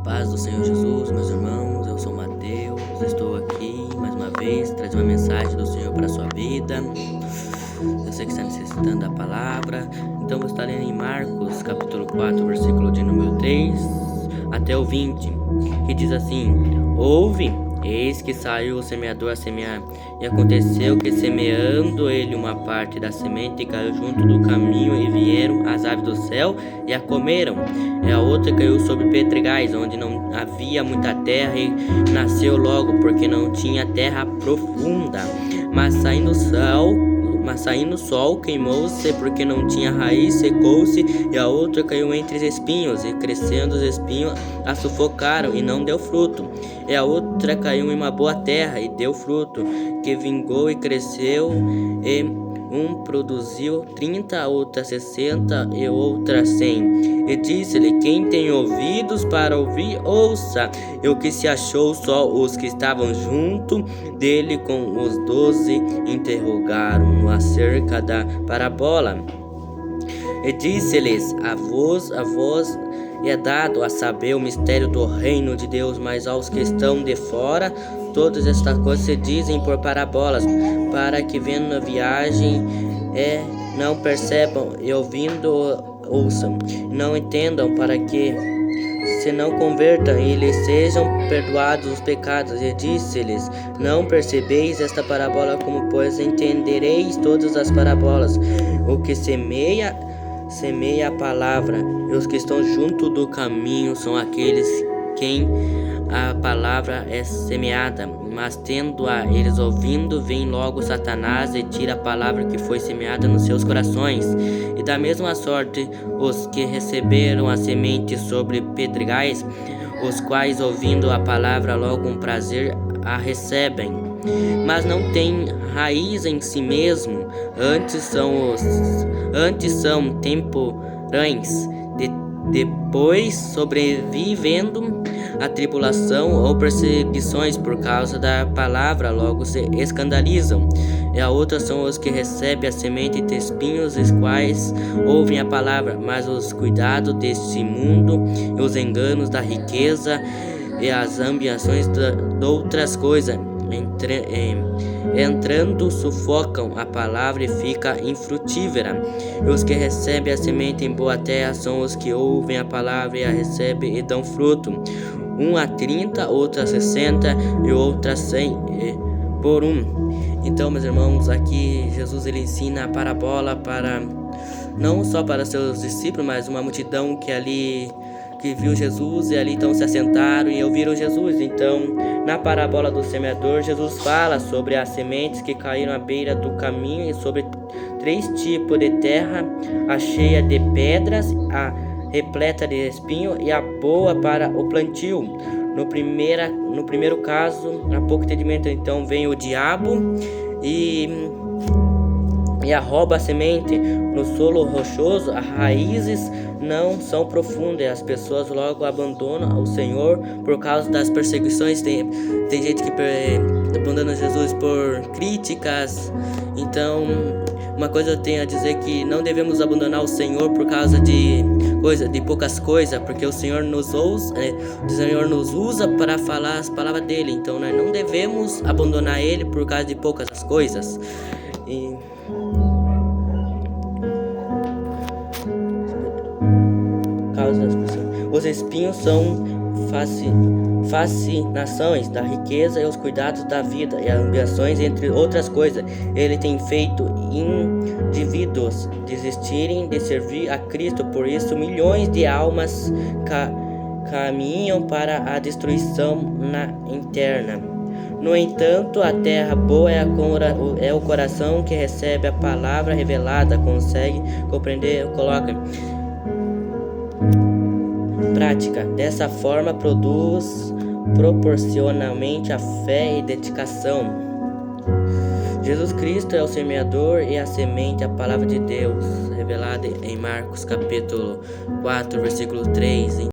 Paz do Senhor Jesus, meus irmãos, eu sou Mateus, estou aqui mais uma vez, trazer uma mensagem do Senhor para a sua vida. Eu sei que está necessitando da palavra, então vou estar lendo em Marcos, capítulo 4, versículo de número 3 até o 20, que diz assim: Ouve, eis que saiu o semeador a semear, e aconteceu que, semeando ele uma parte da semente, caiu junto do caminho, e vieram as aves do céu e a comeram. E a outra caiu sobre pedregais, onde não havia muita terra, e nasceu logo, porque não tinha terra profunda. Mas saindo o sol, queimou-se, porque não tinha raiz, secou-se. E a outra caiu entre os espinhos, e crescendo os espinhos a sufocaram, e não deu fruto. E a outra caiu em uma boa terra, e deu fruto, que vingou e cresceu, e produziu 30, outra 60 e outra 100. E disse-lhe: Quem tem ouvidos para ouvir, ouça. E o que se achou, só os que estavam junto dele com os 12 interrogaram-no acerca da parábola. E disse-lhes: A vós é dado a saber o mistério do reino de Deus, mas aos que estão de fora, todas estas coisas se dizem por parábolas, para que vendo na viagem não percebam, e ouvindo ouçam, não entendam, para que se não convertam e lhes sejam perdoados os pecados. E disse-lhes: Não percebeis esta parábola? Como, pois, entendereis todas as parábolas? O que semeia a palavra, e os que estão junto do caminho são aqueles quem a palavra é semeada, mas tendo-a eles ouvindo, vem logo Satanás e tira a palavra que foi semeada nos seus corações. E da mesma sorte os que receberam a semente sobre pedregais, os quais, ouvindo a palavra, logo com prazer a recebem, mas não têm raiz em si mesmo, antes são temporães, depois, sobrevivendo a tribulação ou perseguições por causa da palavra, logo se escandalizam. E a outra são os que recebem a semente de espinhos, os quais ouvem a palavra, mas os cuidados deste mundo, e os enganos da riqueza, e as ambições de outras coisas, entrando, sufocam a palavra e fica infrutífera. E os que recebem a semente em boa terra são os que ouvem a palavra e a recebem e dão fruto, um a 30, outro a 60 e outro a 100 por um. Então, meus irmãos, aqui Jesus ele ensina a parábola para não só para seus discípulos, mas uma multidão que viu Jesus, e ali então se assentaram e ouviram Jesus. Então, na parábola do semeador, Jesus fala sobre as sementes que caíram à beira do caminho, e sobre 3 tipos de terra: a cheia de pedras, a repleta de espinho e a boa para o plantio. No primeiro caso, há pouco entendimento, então vem o diabo e rouba a semente. No solo rochoso, as raízes não são profundas, e as pessoas logo abandonam o Senhor por causa das perseguições. Tem gente que abandona Jesus por críticas. Então, uma coisa eu tenho a dizer, que não devemos abandonar o Senhor por causa de poucas coisas, porque o Senhor nos usa para falar as palavras dele. Então nós não devemos abandonar ele por causa de poucas coisas. Os espinhos são fascinações da riqueza e os cuidados da vida e as ambições, entre outras coisas. Ele tem feito indivíduos desistirem de servir a Cristo. Por isso, milhões de almas caminham para a destruição interna. No entanto, a terra boa é o coração que recebe a palavra revelada, consegue compreender, coloca prática. Dessa forma, produz proporcionalmente a fé e dedicação. Jesus Cristo é o semeador e a semente, a palavra de Deus, revelada em Marcos capítulo 4, versículo 3.